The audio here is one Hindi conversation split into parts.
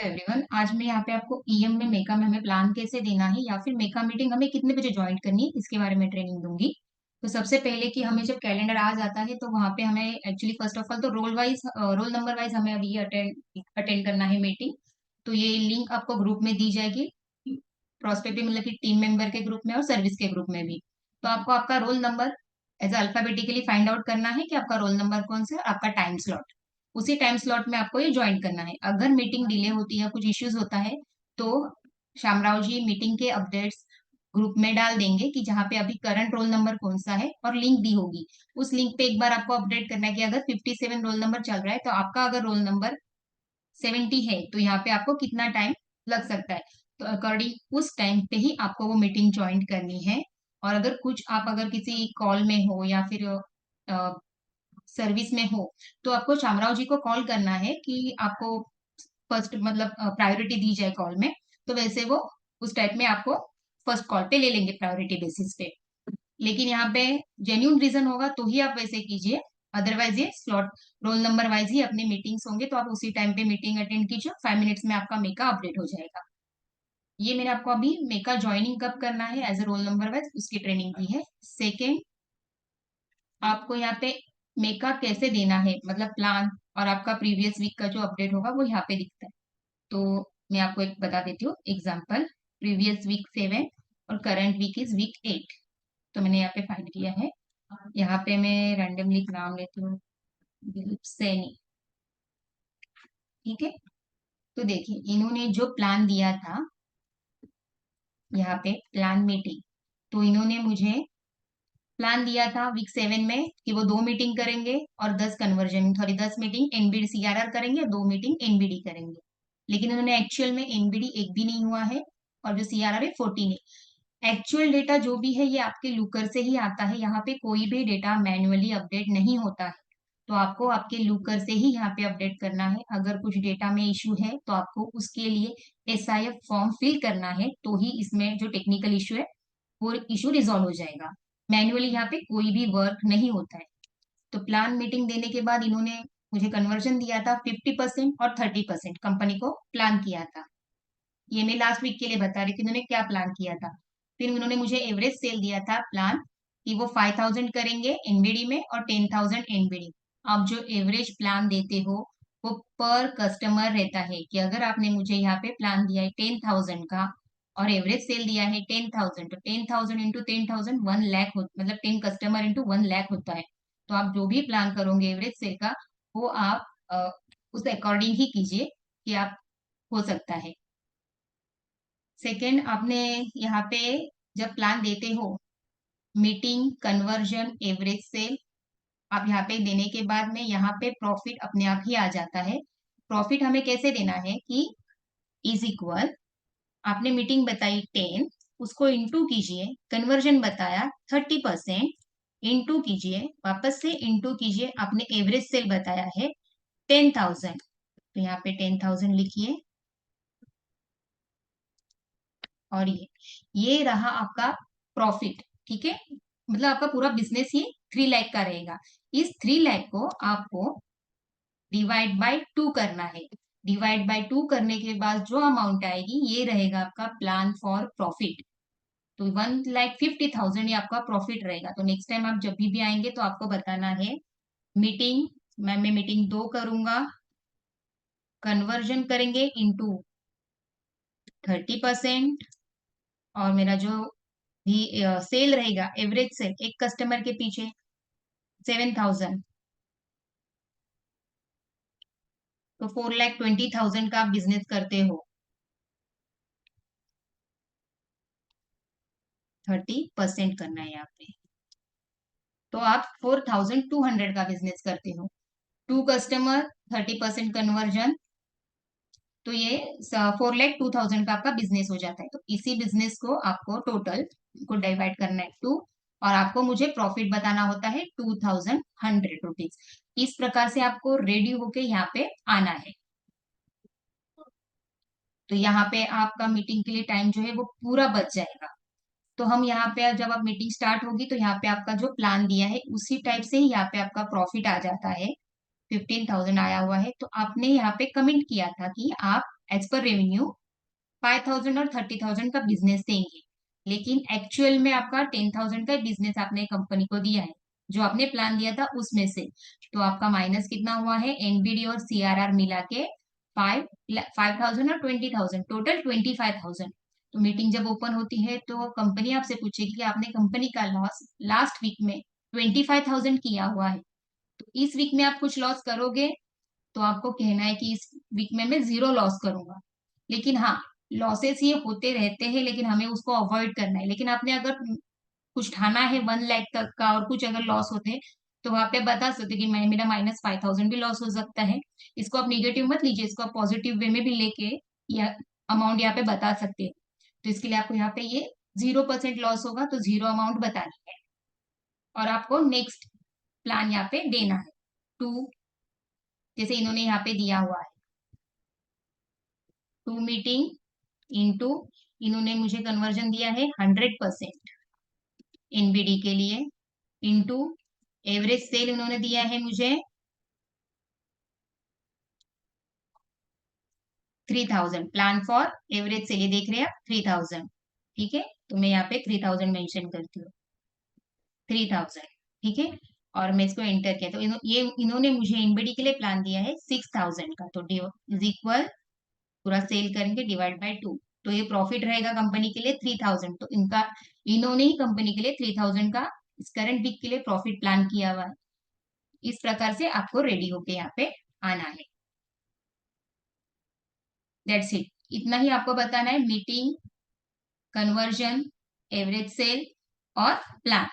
एवरीवन, आज मैं यहाँ पे आपको ईएम में मेका में हमें प्लान कैसे देना है या फिर मेका मीटिंग हमें कितने बजे ज्वाइन करनी है इसके बारे में ट्रेनिंग दूंगी। तो सबसे पहले कि हमें जब कैलेंडर आ जाता है तो वहाँ पे हमें एक्चुअली फर्स्ट ऑफ ऑल तो रोल नंबर वाइज हमें अभी अटेंड करना है मीटिंग। तो ये लिंक आपको ग्रुप में दी जाएगी, प्रोस्पेक्टिव मतलब कि टीम मेंबर के ग्रुप में और सर्विस के ग्रुप में भी। तो आपको आपका roll number as alphabetically find out करना है कि आपका रोल नंबर कौन सा है और आपका टाइम स्लॉट। उसी टाइम स्लॉट में आपको ये ज्वाइन करना है। अगर मीटिंग डिले होती है, कुछ इश्यूज होता है, तो शामराव जी मीटिंग के अपडेट्स ग्रुप में डाल देंगे कि जहाँ पे अभी करंट रोल नंबर कौन सा है और लिंक दी होगी। उस लिंक पे एक बार आपको अपडेट करना है कि अगर 57 रोल नंबर चल रहा है तो आपका अगर रोल नंबर 70 है तो यहाँ पे आपको कितना टाइम लग सकता है। तो अकॉर्डिंग उस टाइम पे ही आपको वो मीटिंग ज्वाइन करनी है। और अगर कुछ आप अगर किसी कॉल में हो या फिर सर्विस में हो तो आपको शामराव जी को कॉल करना है कि आपको फर्स्ट मतलब प्रायोरिटी दी जाए कॉल में। तो वैसे वो उस टाइप में आपको फर्स्ट कॉल पे ले लेंगे प्रायोरिटी बेसिस पे। लेकिन यहाँ पे जेन्यून रीजन होगा तो ही आप वैसे कीजिए, अदरवाइज ये स्लॉट रोल नंबर वाइज ही अपने मीटिंग्स होंगे तो आप उसी टाइम पे मीटिंग अटेंड कीजिए। 5 मिनट्स में आपका मेका अपडेट हो जाएगा। ये मैंने आपको अभी मेका ज्वाइनिंग कब करना है as a roll number wise उसकी ट्रेनिंग दी है। सेकेंड, आपको यहाँ पे मेका कैसे देना है मतलब प्लान और आपका प्रीवियस वीक का जो अपडेट होगा वो यहाँ पे दिखता है। तो मैं आपको एक बता देती हूँ एग्जाम्पल। प्रीवियस वीक 7 और करंट वीक इज वीक 8। तो मैंने यहाँ पे फाइंड किया है। यहाँ पे मैं रैंडमली नाम लेती हूँ, दिलीप सैनी। ठीक है। तो देखिए इन्होंने जो प्लान दिया था यहाँ पे प्लान मीटिंग, तो इन्होंने मुझे प्लान दिया था वीक 7 में कि वो 2 मीटिंग करेंगे और 10 मीटिंग एनबीडी सीआरआर करेंगे, 2 मीटिंग एनबीडी करेंगे। लेकिन उन्होंने एक्चुअल में एनबीडी एक भी नहीं हुआ है और जो सीआरआर है 14 है। एक्चुअल डेटा जो भी है ये आपके लूकर से ही आता है। यहाँ पे कोई भी डेटा मैन्युअली अपडेट नहीं होता है। तो आपको आपके लूकर से ही यहाँ पे अपडेट करना है। अगर कुछ डेटा में इशू है तो आपको उसके लिए एसआईएफ फॉर्म फिल करना है, तो ही इसमें जो टेक्निकल इशू है वो इशू रिजॉल्व हो जाएगा। मैन्युअली यहाँ पे कोई भी वर्क नहीं होता है। तो प्लान मीटिंग देने के बाद इन्होंने मुझे कन्वर्जन दिया था 50% और 30% कंपनी को प्लान किया था। ये मैं लास्ट वीक के लिए बता रही थी इन्होंने क्या प्लान किया था। फिर उन्होंने मुझे एवरेज सेल दिया था प्लान कि वो 5000 करेंगे एनबीडी में और 10,000 एनबीडी। आप जो एवरेज प्लान देते हो वो पर कस्टमर रहता है कि अगर आपने मुझे यहाँ पे प्लान दिया है 10,000 का और एवरेज सेल दिया है 10,000, तो 10,000 इंटू 10,000 1 लाख हो, मतलब 10 कस्टमर इंटू 1 लाख होता है। तो आप जो भी प्लान करोगे एवरेज सेल का वो आप उस अकॉर्डिंग ही कीजिए कि आप हो सकता है। सेकेंड, आपने यहाँ पे जब प्लान देते हो मीटिंग कन्वर्जन एवरेज सेल, आप यहाँ पे देने के बाद में यहाँ पे प्रॉफिट अपने आप ही आ जाता है। प्रॉफिट हमें कैसे देना है कि इज इक्वल, आपने मीटिंग बताई 10, उसको इंटू कीजिए, कन्वर्जन बताया 30%, इंटू कीजिए, वापस से इंटू कीजिए, आपने एवरेज सेल बताया है 10,000, तो यहाँ पे 10,000 लिखिए। और ये रहा आपका प्रॉफिट। ठीक है, मतलब आपका पूरा बिजनेस ये 3 लाख का रहेगा। इस 3 लाख को आपको डिवाइड बाय 2 करना है। डिवाइड बाय 2 करने के बाद जो अमाउंट आएगी ये रहेगा आपका प्लान फॉर प्रॉफिट। तो 1,50,000 ये आपका प्रॉफिट रहेगा। तो नेक्स्ट टाइम आप जब भी आएंगे तो आपको बताना है मीटिंग, मैं मीटिंग 2 करूंगा, कन्वर्जन करेंगे इंटू 30%, और मेरा जो भी सेल रहेगा एवरेज सेल एक कस्टमर के पीछे 7,000, तो 4,20,000 का आप बिजनेस करते हो, 30% करना है यहाँ पे। तो आप 4,200 का बिजनेस करते हो, 2 कस्टमर, 30% कन्वर्जन, तो ये 4,02,000 का आपका बिजनेस हो जाता है। तो इसी बिजनेस को आपको टोटल को डिवाइड करना है 2, और आपको मुझे प्रॉफिट बताना होता है 2,100 रुपीज। इस प्रकार से आपको रेडी होके यहाँ पे आना है। तो यहाँ पे आपका मीटिंग के लिए टाइम जो है वो पूरा बच जाएगा। तो हम यहाँ पे जब आप मीटिंग स्टार्ट होगी तो यहाँ पे आपका जो प्लान दिया है उसी टाइप से ही यहाँ पे आपका प्रॉफिट आ जाता है। 15,000 आया हुआ है तो आपने यहाँ पे कमेंट किया था कि आप एज पर रेवेन्यू 5,000 और 30,000 का बिजनेस देंगे, लेकिन एक्चुअल में आपका 10,000 का बिजनेस आपने कंपनी को दिया है, जो आपने प्लान दिया था उसमें से। तो आपका माइनस कितना हुआ है, एनबीडी और सीआरआर मिला के 5,000 और 20,000, टोटल 25,000। तो मीटिंग जब ओपन होती है तो कंपनी आपसे पूछेगी कि आपने कंपनी का लॉस लास्ट वीक में 25,000 किया हुआ है, तो इस वीक में आप कुछ लॉस करोगे, तो आपको कहना है कि इस वीक में मैं जीरो लॉस करूंगा। लेकिन हाँ, लॉसेस ये होते रहते हैं, लेकिन हमें उसको अवॉइड करना है। लेकिन आपने अगर कुछ ठाना है 1 लाख तक का और कुछ अगर लॉस होते हैं, तो वहां पे बता सकते कि मैं मेरा -5,000 भी लॉस हो सकता है। इसको आप निगेटिव मत लीजिए, इसको आप पॉजिटिव वे में भी लेके या अमाउंट यहाँ पे बता सकते हैं। तो इसके लिए आपको यहाँ पे ये 0% लॉस होगा तो जीरो अमाउंट बतानी है, और आपको नेक्स्ट प्लान यहाँ पे देना है टू, जैसे इन्होंने यहाँ पे दिया हुआ है, टू मीटिंग इनटू, इन्होंने मुझे कन्वर्जन दिया है 100% एनबीडी के लिए, इनटू एवरेज सेल उन्होंने दिया है मुझे 3,000, प्लान फॉर एवरेज सेल, ये देख रहे हैं आप 3,000। ठीक है, तो मैं यहाँ पे 3,000 मेंशन करती हूँ, 3,000। ठीक है, और मैं इसको एंटर किया तो ये इन्होंने मुझे एनबीडी के लिए प्लान दिया है 6,000 का, तो इज इक्वल, पूरा सेल करेंगे डिवाइड बाय 2, तो ये प्रॉफिट रहेगा कंपनी के लिए 3,000। तो इनका, इन्होंने ही कंपनी के लिए 3,000 का इस करंट वीक के लिए प्रॉफिट प्लान किया हुआ है। इस प्रकार से आपको रेडी होके यहाँ पे आना है। दैट्स इट, इतना ही आपको बताना है, मीटिंग, कन्वर्जन, एवरेज सेल और प्लान।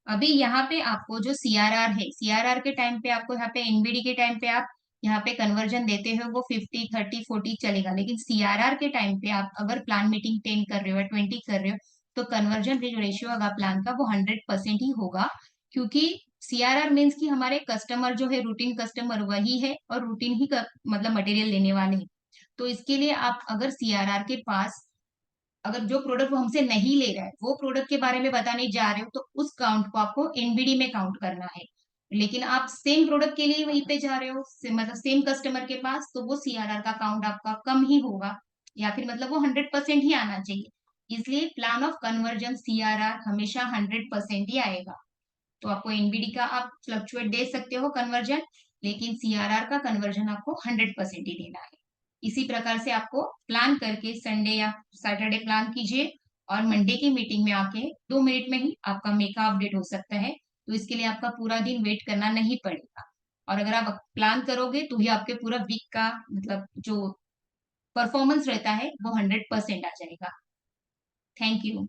अभी यहाँ पे आपको जो सीआरआर है, सीआरआर के टाइम पे आपको यहाँ पे एनबीडी के टाइम पे आप यहाँ पे कन्वर्जन देते हो वो 50, 30, 40 चलेगा, लेकिन सीआरआर के टाइम पे आप अगर प्लान मीटिंग 10 कर रहे हो या 20 कर रहे हो, तो कन्वर्जन रेशियो होगा प्लान का वो 100% ही होगा, क्योंकि सीआरआर मीन्स कि हमारे कस्टमर जो है रूटीन कस्टमर वही है, और रूटीन ही मतलब मटेरियल लेने वाले हैं। तो इसके लिए आप अगर सीआरआर के पास, अगर जो प्रोडक्ट वो हमसे नहीं ले रहा है वो प्रोडक्ट के बारे में बताने जा रहे हो, तो उस काउंट को आपको एनबीडी में काउंट करना है। लेकिन आप सेम प्रोडक्ट के लिए वहीं पे जा रहे हो, मतलब सेम कस्टमर के पास, तो वो सीआरआर का काउंट आपका कम ही होगा, या फिर मतलब वो 100% ही आना चाहिए। इसलिए प्लान ऑफ कन्वर्जन सीआरआर हमेशा 100% ही आएगा। तो आपको एनबीडी का आप फ्लक्चुएट दे सकते हो कन्वर्जन, लेकिन सीआरआर का कन्वर्जन आपको 100% ही देना है। इसी प्रकार से आपको प्लान करके संडे या सैटरडे प्लान कीजिए, और मंडे की मीटिंग में आके 2 मिनट में ही आपका मेका अपडेट हो सकता है। तो इसके लिए आपका पूरा दिन वेट करना नहीं पड़ेगा, और अगर आप प्लान करोगे तो ही आपके पूरा वीक का मतलब जो परफॉर्मेंस रहता है वो 100% आ जाएगा। Thank you.